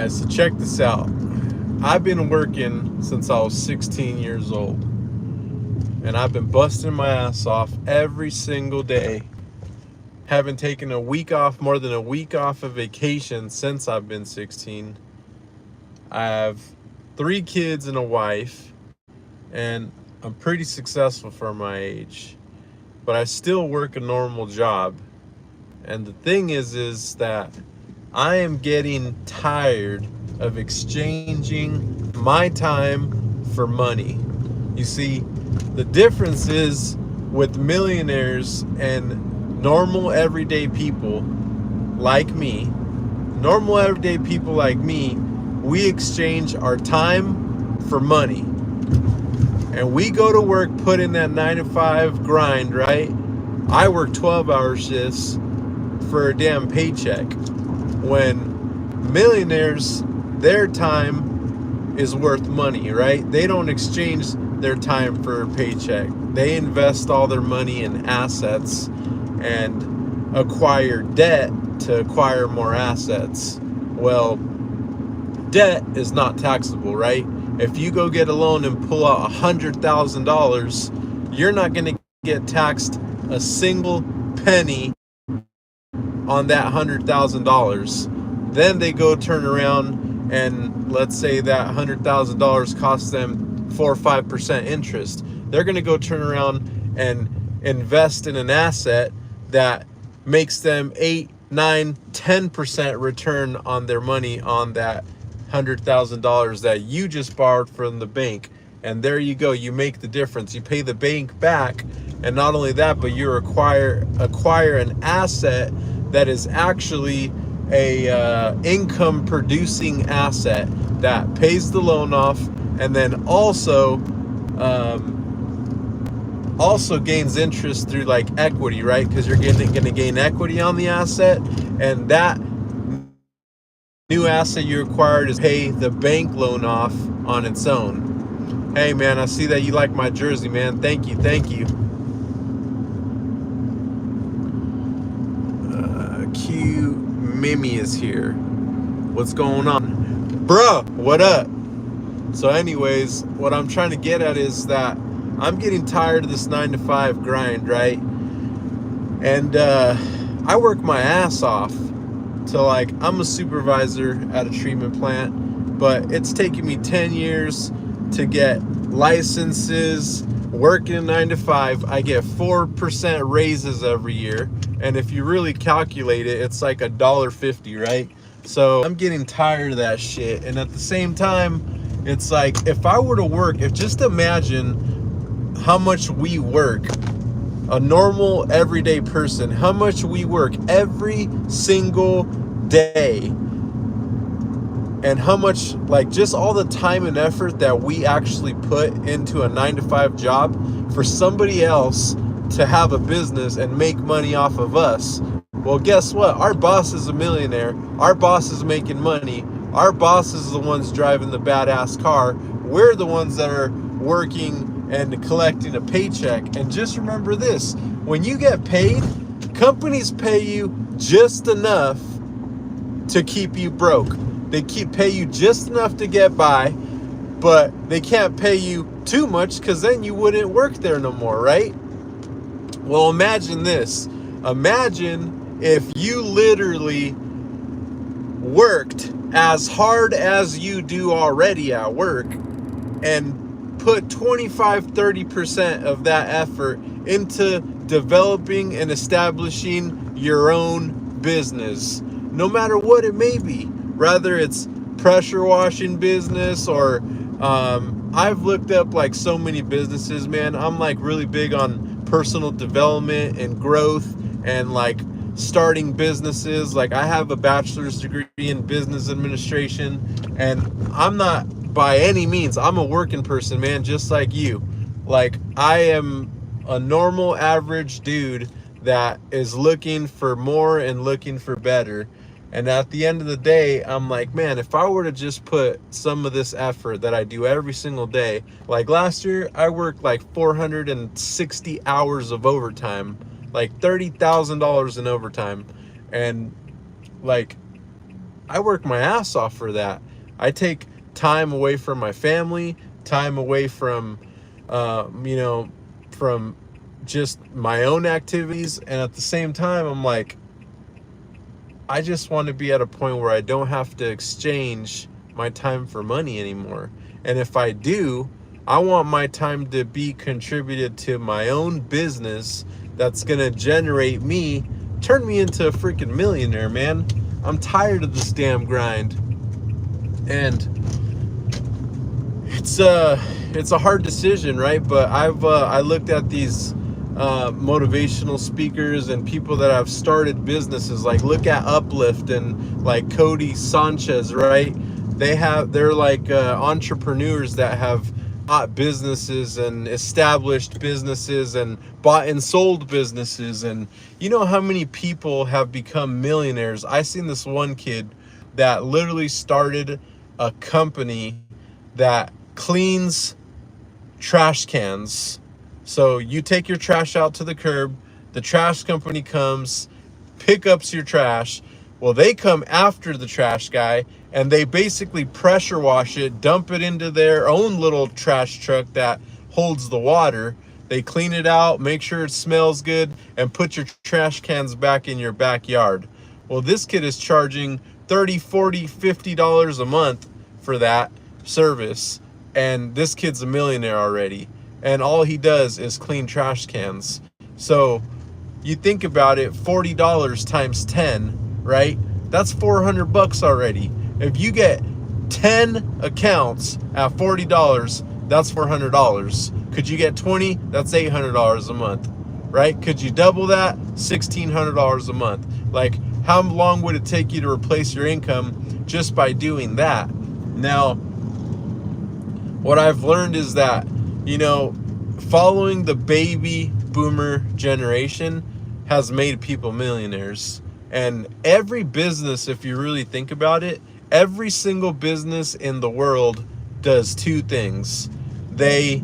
guys, so check this out. I've been working since I was 16 years old, and I've been busting my ass off every single day. Haven't taken a week off, more than a week off of vacation since I've been 16. I have 3 kids and a wife, and I'm pretty successful for my age, but I still work a normal job. And the thing is that I am getting tired of exchanging my time for money. You see, the difference is with millionaires and normal everyday people like me, we exchange our time for money. And we go to work, put in that 9 to 5 grind, right? I work 12-hour shifts for a damn paycheck. When millionaires, their time is worth money, right? They don't exchange their time for a paycheck. They invest all their money in assets and acquire debt to acquire more assets. Well, debt is not taxable, right? If you go get a loan and pull out $100,000, you're not going to get taxed a single penny on that $100,000. Then they go turn around and let's say that $100,000 costs them 4 or 5% interest. They're going to go turn around and invest in an asset that makes them 8, 9, 10% return on their money on that $100,000 that you just borrowed from the bank. And there you go, you make the difference. You pay the bank back, and not only that, but you acquire an asset that is actually a income producing asset that pays the loan off, and then also gains interest through like equity, right? Because you're going to gain equity on the asset, and that new asset you acquired is pay the bank loan off on its own. Hey man, I see that you like my jersey, man. Thank you. Q Mimi is here. What's going on? Bruh, what up? So anyways, what I'm trying to get at is that I'm getting tired of this 9 to 5 grind, right? And I work my ass off to like, I'm a supervisor at a treatment plant, but it's taken me 10 years to get licenses, working 9 to 5. I get 4% raises every year. And if you really calculate it, it's like $1.50, right? So I'm getting tired of that shit. And at the same time, it's like, if I were to work, just imagine how much we work, a normal everyday person, how much we work every single day, and how much, like, just all the time and effort that we actually put into a 9 to 5 job for somebody else to have a business and make money off of us. Well, guess what? Our boss is a millionaire. Our boss is making money. Our boss is the ones driving the badass car. We're the ones that are working and collecting a paycheck. And just remember this, when you get paid, companies pay you just enough to keep you broke. They pay you just enough to get by, but they can't pay you too much, because then you wouldn't work there no more, right? Well, imagine this. Imagine if you literally worked as hard as you do already at work and put 25-30% of that effort into developing and establishing your own business, no matter what it may be. Rather it's pressure washing business, or I've looked up like so many businesses, man. I'm like really big on personal development and growth and like starting businesses. Like I have a bachelor's degree in business administration, and I'm not by any means, I'm a working person, man, just like you. Like I am a normal average dude that is looking for more and looking for better. And at the end of the day, I'm like, man, if I were to just put some of this effort that I do every single day, like last year, I worked like 460 hours of overtime, like $30,000 in overtime. And like, I work my ass off for that. I take time away from my family, time away from, you know, from just my own activities. And at the same time, I'm like, I just want to be at a point where I don't have to exchange my time for money anymore. And if I do, I want my time to be contributed to my own business that's going to generate me, turn me into a freaking millionaire, man. I'm tired of this damn grind. And it's a hard decision, right? But I looked at these motivational speakers and people that have started businesses. Like, look at Uplift and like Cody Sanchez, right? They're like entrepreneurs that have bought businesses and established businesses and bought and sold businesses. And you know how many people have become millionaires? I seen this one kid that literally started a company that cleans trash cans. So you take your trash out to the curb, the trash company comes, pick up your trash. Well, they come after the trash guy and they basically pressure wash it, dump it into their own little trash truck that holds the water. They clean it out, make sure it smells good, and put your trash cans back in your backyard. Well, this kid is charging $30, $40, $50 a month for that service. And this kid's a millionaire already. And all he does is clean trash cans. So you think about it, $40 times 10, right? That's $400 already. If you get 10 accounts at $40, that's $400. Could you get 20? That's $800 a month, right? Could you double that? $1,600 a month. Like, how long would it take you to replace your income just by doing that? Now, what I've learned is that, you know, following the baby boomer generation has made people millionaires. And every business, if you really think about it, every single business in the world does two things. They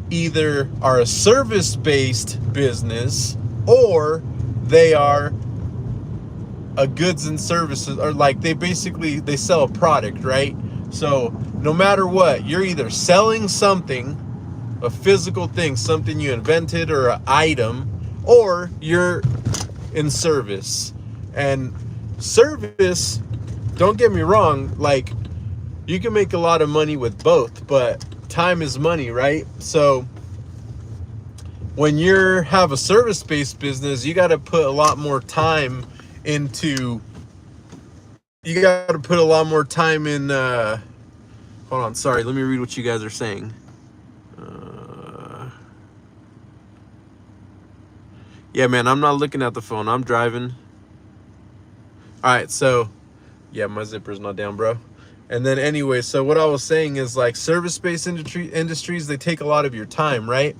either are a service-based business, or they are a goods and services, or like they sell a product, right? So no matter what, you're either selling something, a physical thing, something you invented or an item, or you're in service. And service, don't get me wrong, like, you can make a lot of money with both, but time is money, right? So when you have a service-based business, you got to put a lot more time into, you got to put a lot more time in, hold on, sorry, let me read what you guys are saying. Yeah, man, I'm not looking at the phone, I'm driving. All right, so, yeah, my zipper's not down, bro. And then anyway, so what I was saying is, like, service-based industries, they take a lot of your time, right?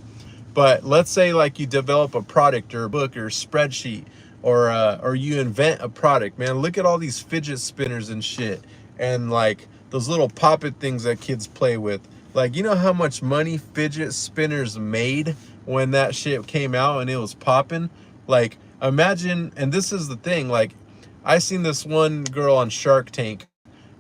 But let's say, like, you develop a product or a book or a spreadsheet, or you invent a product, man. Look at all these fidget spinners and shit, and like those little pop-it things that kids play with. Like, you know how much money fidget spinners made when that shit came out and it was popping? Like, imagine, and this is the thing, like, I seen this one girl on Shark Tank.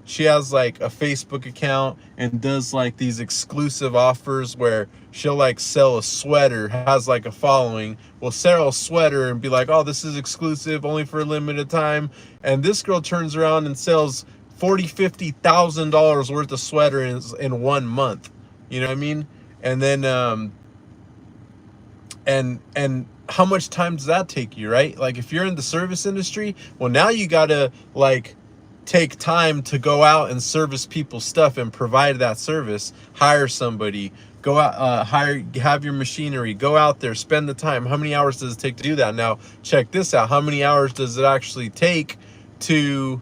She has like a Facebook account and does like these exclusive offers where she'll like sell a sweater, has like a following, will sell a sweater and be like, oh, this is exclusive, only for a limited time. And this girl turns around and sells $40,000-$50,000 worth of sweater in 1 month. You know what I mean? And then and how much time does that take you, right? Like, if you're in the service industry, well, now you gotta like take time to go out and service people's stuff and provide that service. Hire somebody, go out, have your machinery, go out there, spend the time. How many hours does it take to do that? Now check this out, how many hours does it actually take to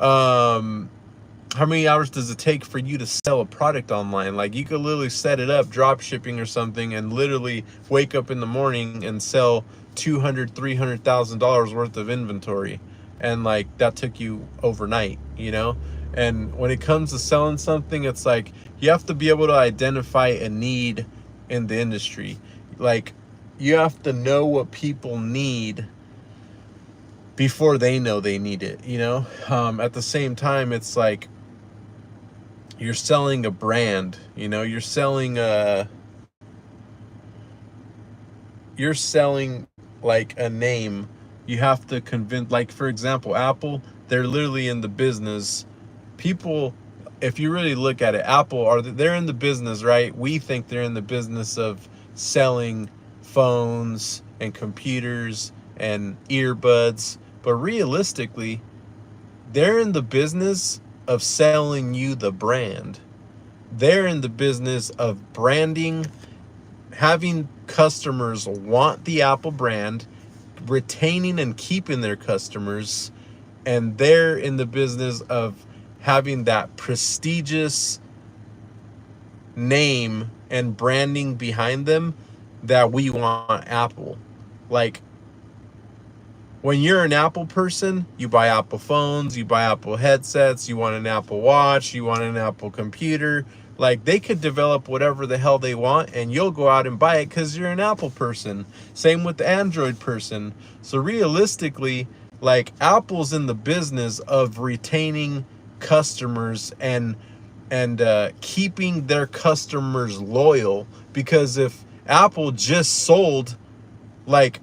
how many hours does it take for you to sell a product online? Like, you could literally set it up, drop shipping or something, and literally wake up in the morning and sell $200,000-$300,000 worth of inventory. And like, that took you overnight, you know? And when it comes to selling something, it's like, you have to be able to identify a need in the industry. Like, you have to know what people need before they know they need it, you know? At the same time, it's like you're selling a brand, you know, you're selling like a name. You have to convince, like, for example, Apple, they're literally in the business. People, if you really look at it, Apple they're in the business, right? We think they're in the business of selling phones and computers and earbuds, but realistically, they're in the business of selling you the brand. They're in the business of branding, having customers want the Apple brand, retaining and keeping their customers, and they're in the business of having that prestigious name and branding behind them that we want Apple. Like, when you're an Apple person, you buy Apple phones, you buy Apple headsets, you want an Apple Watch, you want an Apple computer. Like, they could develop whatever the hell they want and you'll go out and buy it because you're an Apple person. Same with the Android person. So realistically, like, Apple's in the business of retaining customers and keeping their customers loyal, because if Apple just sold like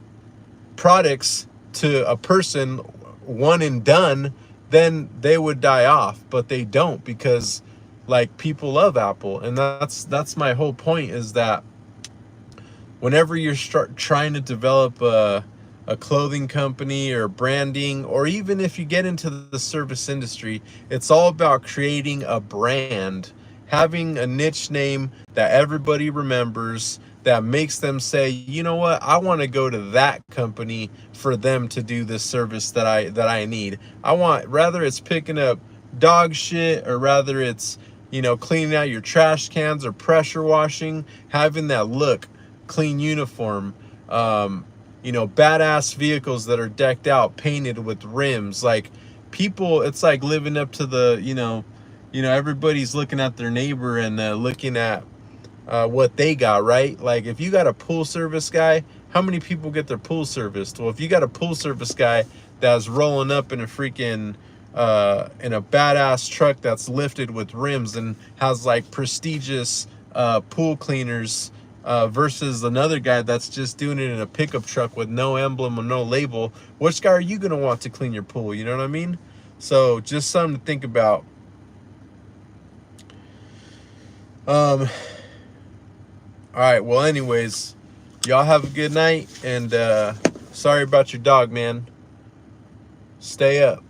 products to a person one and done, then they would die off. But they don't, because like people love Apple. And that's my whole point, is that whenever you're trying to develop a clothing company or branding, or even if you get into the service industry, it's all about creating a brand, having a niche name that everybody remembers, that makes them say, you know what, I want to go to that company for them to do this service that I need. I want, rather it's picking up dog shit, or rather it's, you know, cleaning out your trash cans or pressure washing, having that look, clean uniform, you know, badass vehicles that are decked out, painted with rims. Like, people, it's like living up to the, everybody's looking at their neighbor and looking at what they got, right? Like, if you got a pool service guy, how many people get their pool serviced? Well, if you got a pool service guy that's rolling up in a freaking in a badass truck that's lifted with rims and has like prestigious pool cleaners, versus another guy that's just doing it in a pickup truck with no emblem or no label, which guy are you gonna want to clean your pool? You know what I mean? So just something to think about. All right, well, anyways, y'all have a good night, and sorry about your dog, man. Stay up.